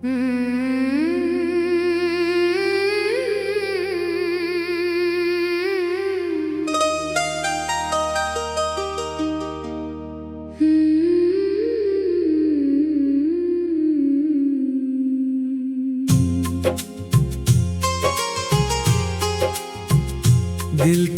दिल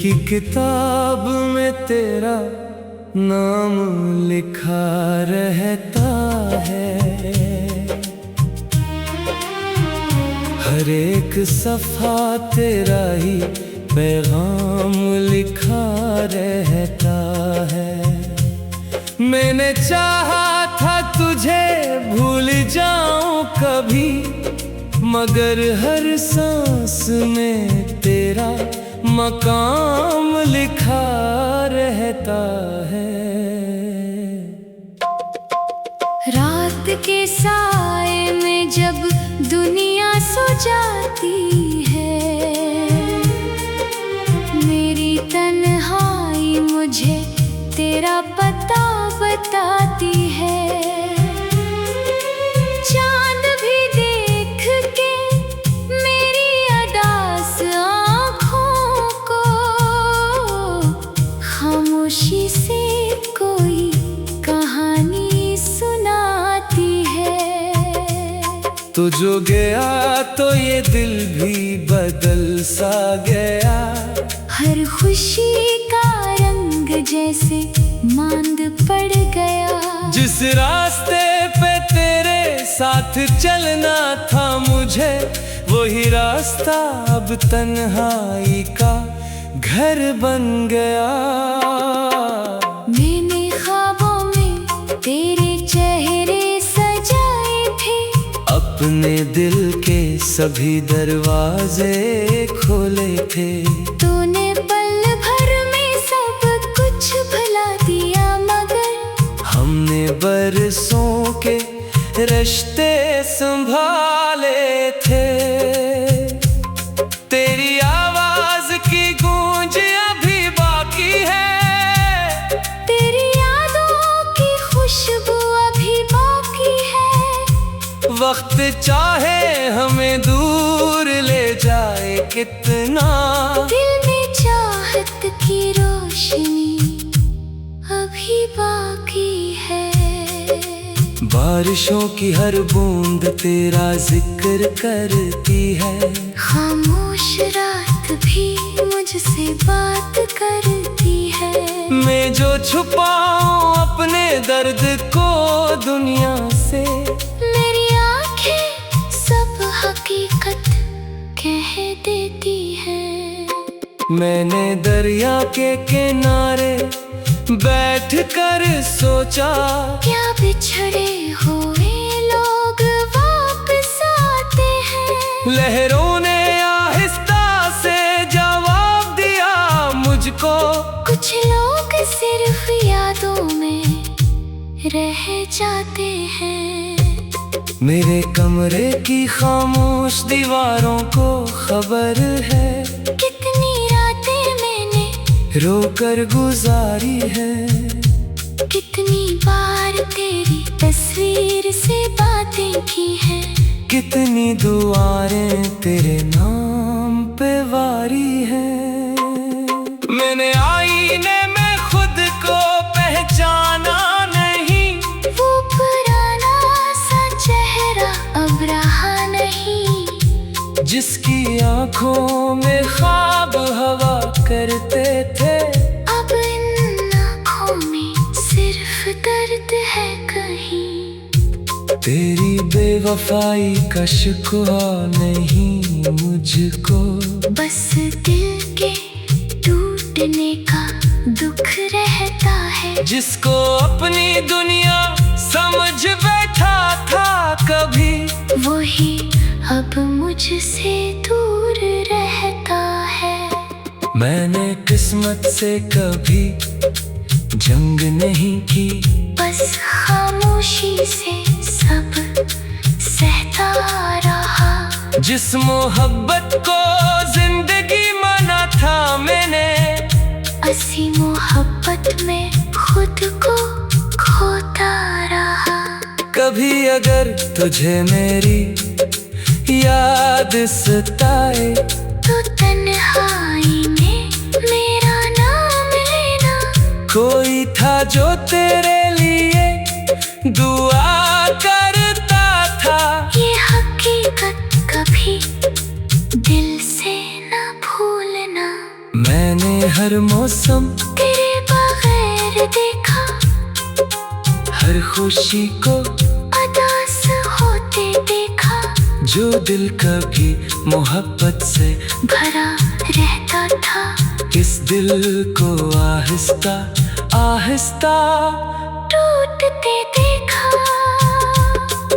की किताब में तेरा नाम लिखा रहता है, हर एक सफ़ा तेरा ही पैगाम लिखा रहता है। मैंने चाहा था तुझे भूल जाऊं कभी, मगर हर सांस में तेरा मकाम लिखा रहता है। रात के साए में जब दुनिया सो जाती है, मेरी तन्हाई मुझे तेरा पता बताती है। चांद भी देख के मेरी अदास आँखों को खामोशी से कोई कहानी सुनाती है। तो जो गया तो ये दिल भी बदल सा गया, हर खुशी का रंग जैसे मांद पड़ गया। जिस रास्ते पे तेरे साथ चलना था मुझे, वही रास्ता अब तन्हाई का घर बन गया। मैंने ख्वाबों में तेरे चेहरे सजाए थे, अपने दिल के सभी दरवाजे खोले थे। तूने पल भर में सब कुछ भुला दिया, मगर हमने बरसों के रिश्ते संभाले थे। तेरी आवाज की गूंज अभी बाकी है, तेरी यादों की खुशबू अभी बाकी है। वक्त चाहे हमें दूर ले जाए कितना, दिल में चाहत की रोशनी अभी बाकी है। बारिशों की हर बूंद तेरा जिक्र करती है, खामोश रात भी मुझसे बात करती है। मैं जो छुपाऊं अपने दर्द को दुनिया से, मेरी आंखें सब हकीकत कह देती है। मैंने दरिया के किनारे बैठ कर सोचा, क्या बिछड़े हुए लोग वापस आते हैं। लहरों ने आहिस्ता से जवाब दिया मुझको, कुछ लोग सिर्फ यादों में रह जाते हैं। मेरे कमरे की खामोश दीवारों को खबर है, कितनी रातें मैंने रोकर गुजारी है। कितनी बार तेरी तस्वीर से बातें की हैं। कितनी दुआएं तेरे नाम पे वारी है। मैंने आईने में खुद को पहचाना नहीं, वो पुराना सा चेहरा अब रहा नहीं। जिसकी आंखों में ख्वाब हवा करते थे, अब इन आँखों में सिर्फ दर्द है कहीं। तेरी बेवफाई का शिकवा नहीं मुझको, बस दिल के टूटने का दुख रहता है। जिसको अपनी दुनिया समझ बैठा था कभी, वही अब मुझसे दूर रहता है। मैंने किस्मत से कभी जंग नहीं की, बस खामोशी से सब सहता रहा। जिस मोहब्बत को जिंदगी माना था मैंने, ऐसी मोहब्बत में खुद को खोता रहा। कभी अगर तुझे मेरी याद सताए तो तन्हाई में मेरा नाम लेना। कोई था जो तेरे लिए दुआ करता था, ये हकीकत कभी दिल से न भूलना। मैंने हर मौसम तेरे बगैर देखा, हर खुशी को उदास होते देखा। जो दिल कभी मोहब्बत से भरा रहता था, इस दिल को आहिस्ता आहिस्ता टूटते देखा।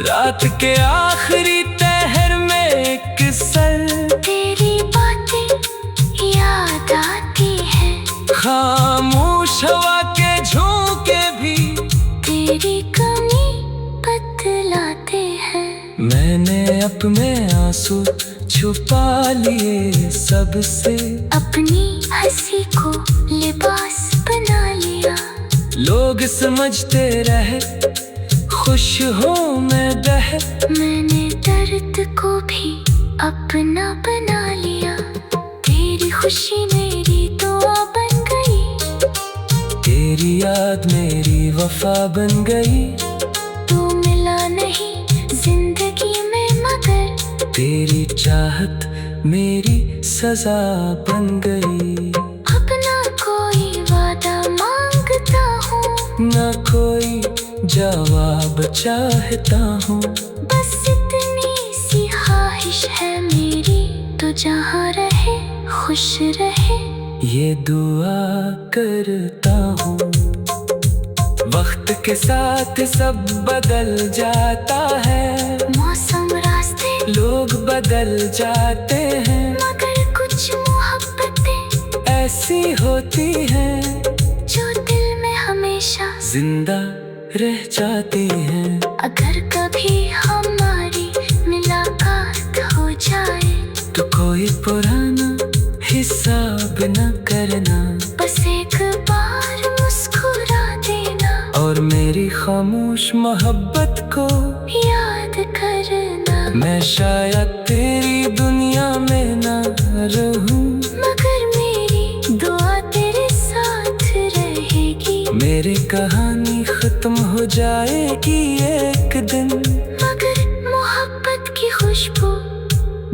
रात के आखिरी पहर में एक सर तेरी बातें याद आती है, खामोश हवा के झोंके भी तेरी कमी बतलाते हैं। मैंने अपने आंसू छुपा लिए सबसे, अपनी हंसी को लिबास बना लिया। लोग समझते रहे खुश हो मैं बह, मैंने दर्द को भी अपना बना लिया। तेरी खुशी मेरी दुआ बन गई, तेरी याद मेरी वफा बन गई। तू मिला नहीं जिंदगी में मगर तेरी चाहत मेरी सजा बन गई। अपना कोई वादा मांगता हूँ, ना कोई जवाब चाहता हूँ, बस इतनी सी ख्वाहिश है मेरी, तो जहाँ रहे खुश रहे ये दुआ करता हूँ। वक्त के साथ सब बदल जाता है, मौसम रास्ते लोग बदल जाते हैं, मगर कुछ मोहब्बतें ऐसी होती हैं जो दिल में हमेशा। जिंदा रह जाती हैं। अगर कभी हमारी मुलाकात हो जाए तो कोई पुराना हिसाब न करना, बस एक बार मुस्कुरा देना और मेरी खामोश मोहब्बत को याद करना। मैं शायद तेरी दुनिया में न रहूं, मगर मेरी दुआ तेरे साथ रहेगी। मेरी कहानी खत्म हो जाएगी एक दिन, मगर मोहब्बत की खुशबू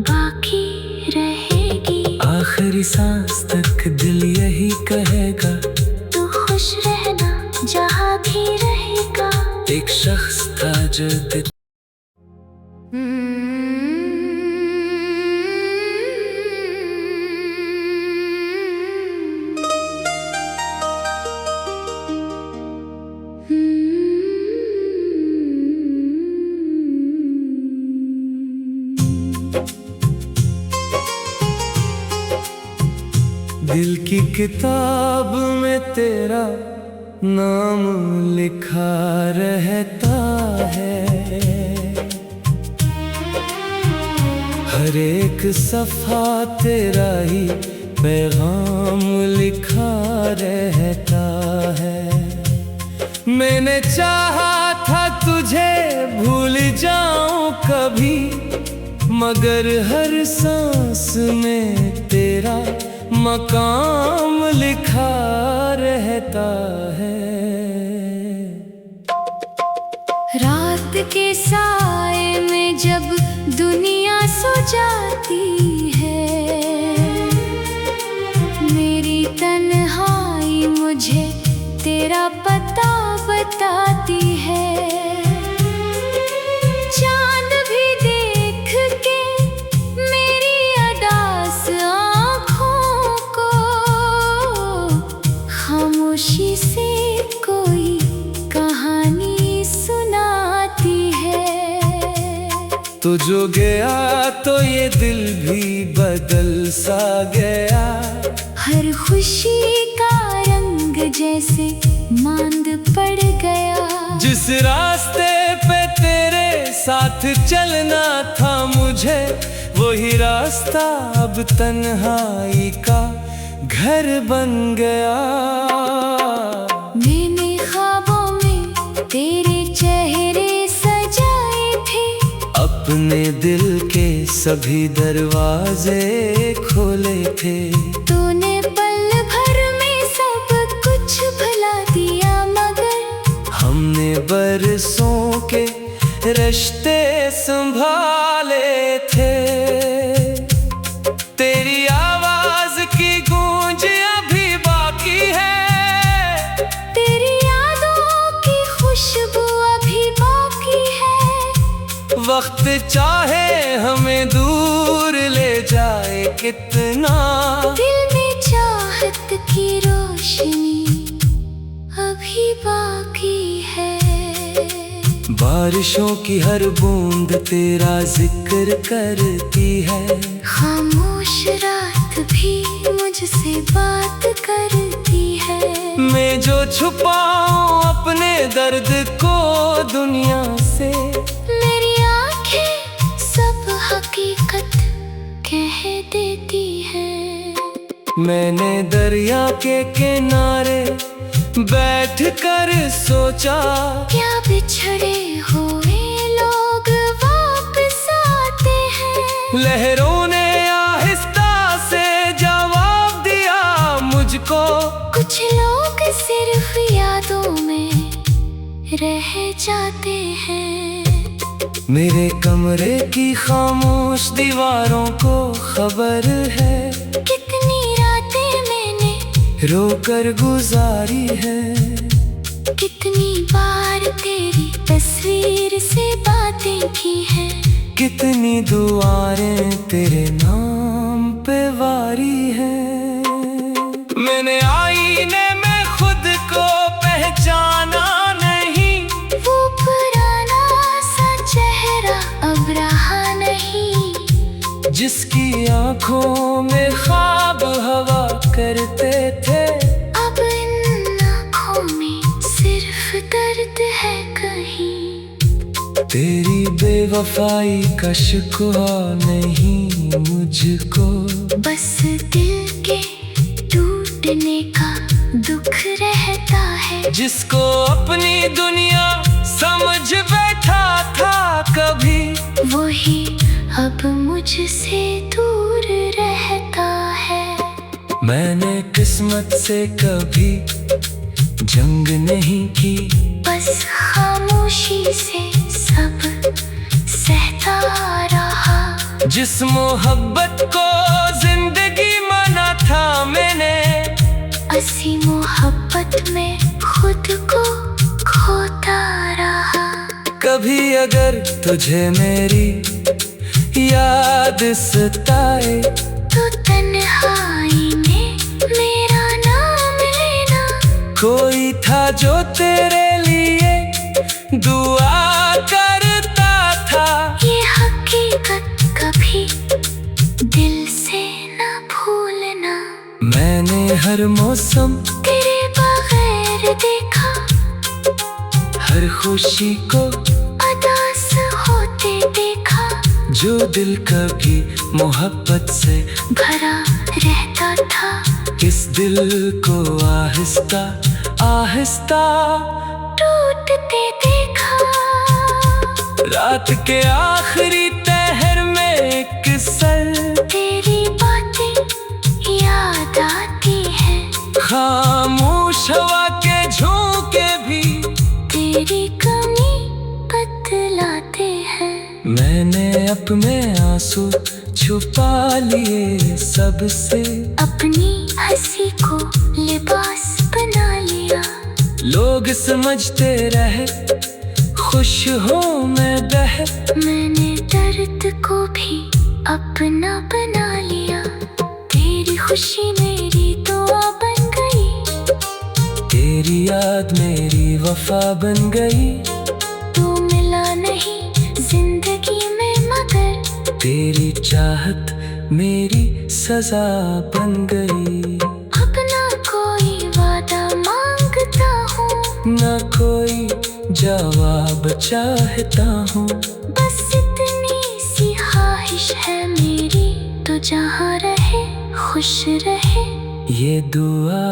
बाकी रहेगी। आखिरी सांस तक दिल यही कहेगा, तू खुश रहना जहाँ भी रहेगा। एक शख्स था जो दिल दिल की किताब में तेरा नाम लिखा रहता है, हर एक सफ़ा तेरा ही पैगाम लिखा रहता है। मैंने चाहा था तुझे भूल जाऊं कभी, मगर हर सांस में तेरा मकाम लिखा रहता है। रात के साए में जब दुनिया सो जाती है, मेरी तन्हाई मुझे तेरा पता बताती है। चांद भी देख के मेरी अदास आँखों को खामोशी से कोई कहानी सुनाती है। तो जो गया तो ये दिल भी बदल सा गया, हर खुशी का रंग जैसे मांद पड़ गया। जिस रास्ते पे तेरे साथ चलना था मुझे, वही रास्ता अब तन्हाई का घर बन गया। मैंने ख्वाबों में तेरे चेहरे अपने दिल के सभी दरवाजे खोले थे। तूने पल भर में सब कुछ भुला दिया, मगर हमने बरसों के रिश्ते संभाले थे। तेरी आवाज की गूंज अभी बाकी है, तेरी यादों की खुशबू अभी बाकी है। वक्त चाहे हमें दूर ले जाए कितना, दिल में चाहत की रोशनी अभी बाकी है। बारिशों की हर बूंद तेरा जिक्र करती है। खामोश रात भी मुझसे बात करती है। मैं जो छुपाऊं अपने दर्द को दुनिया से, मेरी आंखें सब हकीकत कह देती है। मैंने दरिया के किनारे बैठ कर सोचा, क्या बिछड़े हुए लोग वापस आते हैं। लहरों ने आहिस्ता से जवाब दिया मुझको, कुछ लोग सिर्फ यादों में रह जाते हैं। मेरे कमरे की खामोश दीवारों को खबर है, कितनी रातें मैंने रोकर गुजारी है। कितनी बार तेरी तस्वीर से बातें की है। कितनी दुआएं तेरे नाम पे वारी है। मैंने आईने में खुद को पहचाना नहीं, वो पुराना सा चेहरा अब रहा नहीं। जिसकी आंखों में ख्वाब हवा करते थे, अब इन आँखों में सिर्फ दर्द है कहीं। तेरी बेवफाई का शिकवा नहीं मुझको, बस दिल के टूटने का दुख रहता है। जिसको अपनी दुनिया समझ बैठा था कभी, वही अब मुझसे दूर रहता है। मैंने किस्मत से कभी जंग नहीं की, बस खामोशी से सब सहता रहा। जिस मोहब्बत को जिंदगी माना था मैंने, ऐसी मोहब्बत में खुद को खोता रहा। कभी अगर तुझे मेरी याद सताए, तो तन्हाई में मेरा नाम लेना। कोई था जो तेरे लिए दुआ करता था। ये हकीकत कभी दिल से ना भूलना। मैंने हर मौसम तेरे बगैर देखा, हर खुशी को उदास होते देखा। जो दिल कभी मोहब्बत से भरा रहता था, इस दिल को आहिस्ता आहिस्ता टूटते देखा। रात के आखिरी पहर में एक सर तेरी बातें याद आती है। खामोश हवा के झोंके भी तेरी कमी बतलाते हैं। मैंने अपने आंसू छुपा लिए सबसे, अपनी हंसी को लिबास बना लिया। लोग समझते रहे खुश हो मैं बह, मैंने दर्द को भी अपना बना लिया। तेरी खुशी मेरी दुआ बन गई, तेरी याद मेरी वफा बन गई। तू मिला नहीं जिंदगी में मगर, तेरी चाहत मेरी सजा बन गई। अब ना कोई वादा मांगता हूँ, ना कोई जवाब चाहता हूँ। बस इतनी सी ख्वाहिश है मेरी, तो जहाँ रहे खुश रहे ये दुआ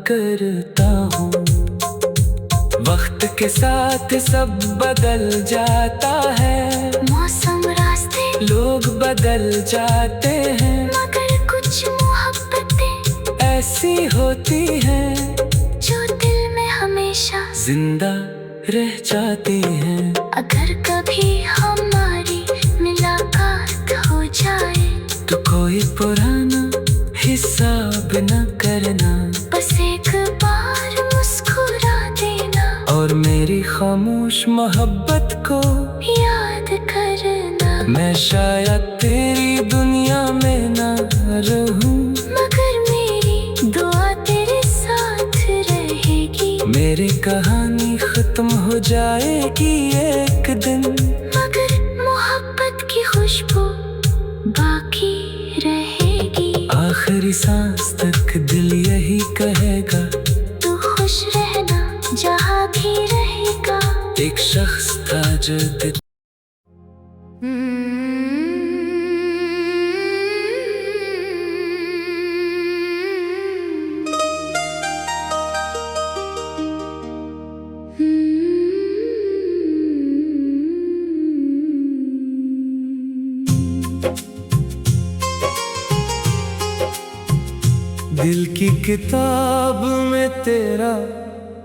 करता हूँ। वक्त के साथ सब बदल जाता है, मौसम बदल जाते हैं, मगर कुछ मोहब्बतें ऐसी होती हैं जो दिल में हमेशा जिंदा रह जाती हैं। अगर कभी हमारी मुलाकात हो जाए तो कोई पुराना हिसाब न करना, बस एक बार मुस्कुरा देना और मेरी खामोश मोहब्बत को याद करना। मैं शायद तेरी दुनिया में न रहूं, मगर मेरी दुआ तेरे साथ रहेगी। मेरी कहानी खत्म हो जाएगी एक दिन, मगर मोहब्बत की खुशबू बाकी रहेगी। आखिरी सांस तक दिल यही कहेगा, तू खुश रहना जहाँ भी रहेगा। एक शख्स था जो दिल दिल की किताब में तेरा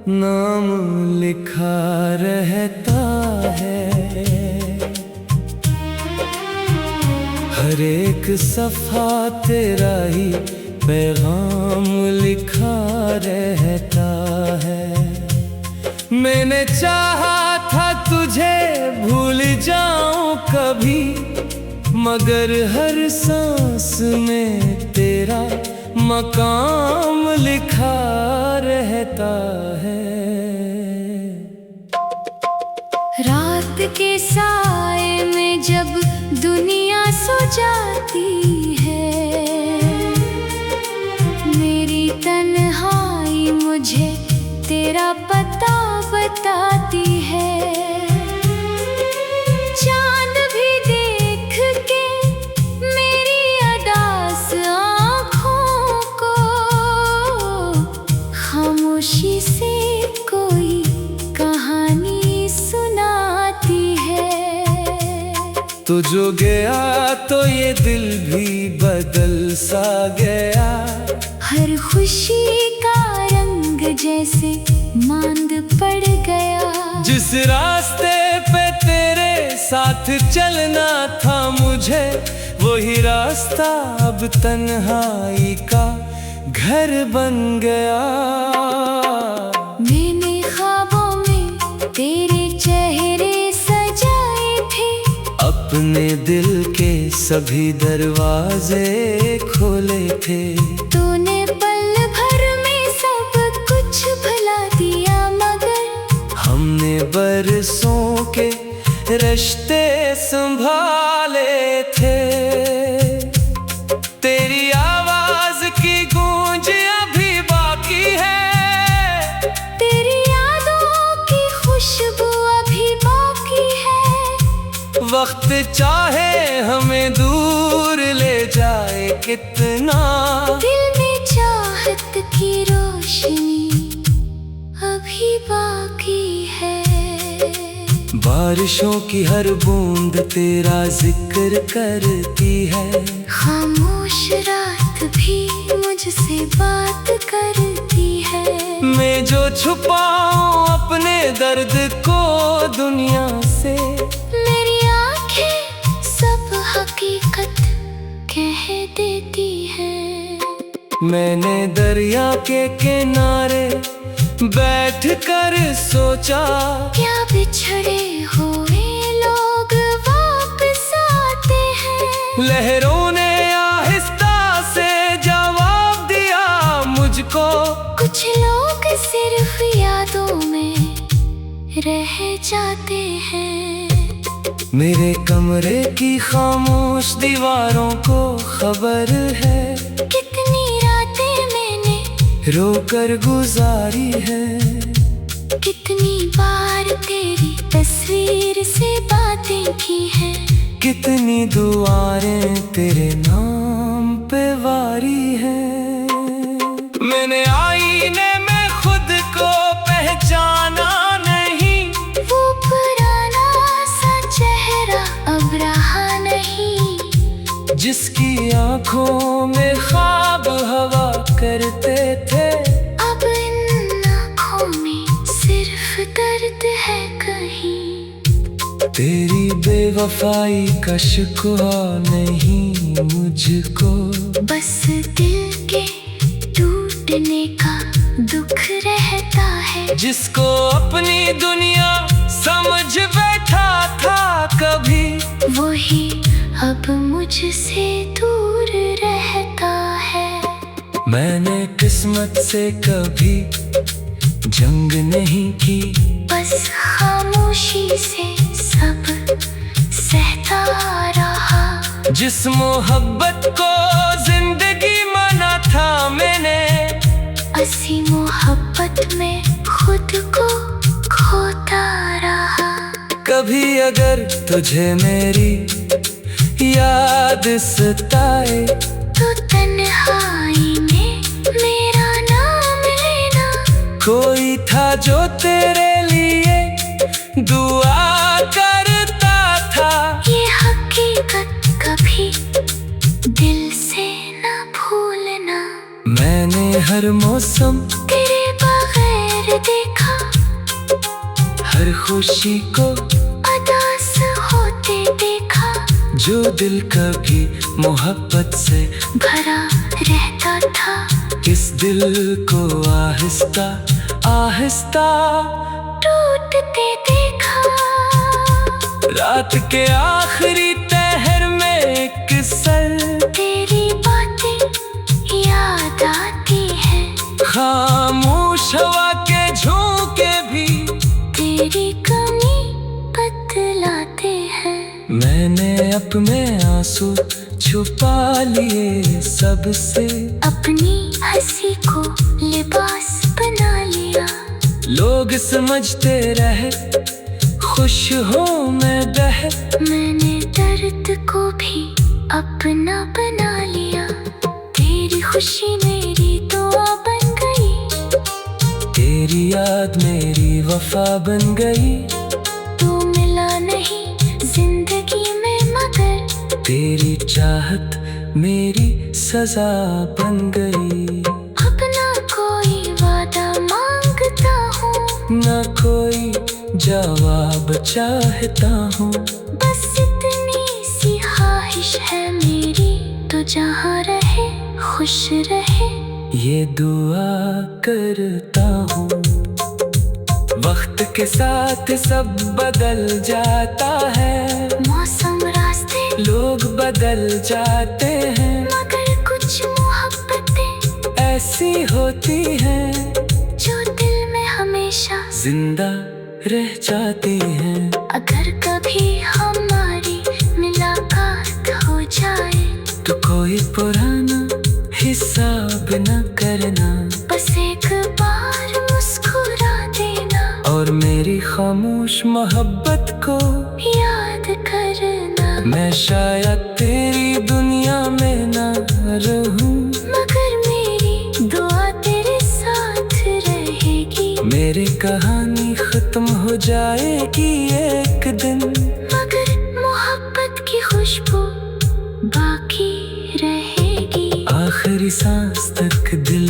नाम लिखा रहता है, हर एक सफ़ा तेरा ही पैगाम लिखा रहता है। मैंने चाहा था तुझे भूल जाऊं कभी, मगर हर सांस में तेरा मकाम लिखा रहता है। रात के साए में जब दुनिया सो जाती है, मेरी तन्हाई मुझे तेरा पता बताती है। चांद भी देख के मेरी अदास आँखों को खामोशी से कोई कहानी सुनाती है। तो जो गया तो ये दिल भी बदल सा गया, हर खुशी का रंग जैसे मांद पड़ गया। जिस रास्ते पे तेरे साथ चलना था मुझे, वही रास्ता अब तन्हाई का घर बन गया। मैंने ख्वाबों में तेरे चेहरे सजाए थे, अपने दिल के सभी दरवाजे खोले थे। तूने पल भर में सब कुछ भुला दिया, मगर हमने बरसों के रिश्ते संभाले थे। तेरी आवाज की गूंज अभी बाकी है, तेरी यादों की खुशबू अभी बाकी है। वक्त चाहे हमें दूर ले जाए कितना, दिल में चाहत की रोशनी अभी बाकी है। बारिशों की हर बूंद तेरा जिक्र करती है, खामोश रात भी मुझसे बात करती है। मैं जो छुपाऊं अपने दर्द को दुनिया से, मेरी आंखें सब हकीकत कह देती है। मैंने दरिया के किनारे बैठ कर सोचा, क्या बिछड़े हुए लोग वापस आते हैं। लहरों ने आहिस्ता से जवाब दिया मुझको, कुछ लोग सिर्फ यादों में रह जाते हैं। मेरे कमरे की खामोश दीवारों को खबर है, कितनी रातें मैंने रोकर गुजारी है। कितनी बार तेरी तस्वीर से बातें की हैं। कितनी दुआएं तेरे नाम पे वारी है। मैंने आईने में खुद को पहचाना नहीं, वो पुराना सा चेहरा अब रहा नहीं। जिसकी आंखों में ख्वाब हवा करते थे। अब इन आँखों में सिर्फ दर्द है कहीं। तेरी बेवफाई का शिकवा नहीं मुझको, बस दिल के टूटने का दुख रहता है। जिसको अपनी दुनिया समझ बैठा था कभी, वही अब मुझसे दूर रहता है। मैंने किस्मत से कभी जंग नहीं की, बस खामोशी से सब सहता रहा। जिस मोहब्बत को जिंदगी माना था मैंने, असी मोहब्बत में खुद को खोता रहा। कभी अगर तुझे मेरी याद सताए, तो तन्हाई में मेरा नाम लेना। कोई था जो तेरे लिए दुआ करता था। ये हकीकत कभी दिल से ना भूलना। मैंने हर मौसम तेरे बगैर देखा, हर खुशी को अदास होते देखा। जो दिल कभी मोहब्बत से भरा रहता था, इस दिल को आहिस्ता आहिस्ता टूटते देखा। रात के आखिरी पहर में एक सर तेरी बातें याद आती है। खामोश हवा के झोंके भी तेरी कमी बतलाते हैं। मैंने अपने आंसू छुपा लिए सबसे, अपनी हंसी को लिबास बना लिया। लोग समझते रहे खुश हो मैं बह, मैंने दर्द को भी अपना बना लिया। तेरी खुशी मेरी दुआ बन गई। तेरी याद मेरी वफा बन गई। तू मिला नहीं जिंदगी में मगर, तेरी चाहत मेरी सजा बन गई। अब ना कोई वादा मांगता हूँ, ना कोई जवाब चाहता हूँ। बस इतनी सी ख्वाहिश है मेरी, तो जहाँ रहे खुश रहे ये दुआ करता हूँ। वक्त के साथ सब बदल जाता है, मौसम रास्ते लोग बदल जाते हैं, मगर कुछ मोहब्बतें ऐसी होती हैं जो दिल में हमेशा। जिंदा रह जाती हैं। अगर कभी हमारी मुलाकात हो जाए, तो कोई पुराना हिसाब न करना, बस एक बार मुस्कुरा देना और मेरी खामोश मोहब्बत को याद करना। मैं शायद तेरी दुनिया में न रहूं, मगर मेरी दुआ तेरे साथ रहेगी। मेरी कहानी खत्म हो जाएगी एक दिन, मगर मोहब्बत की खुशबू बाकी रहेगी। आखिरी सांस तक दिल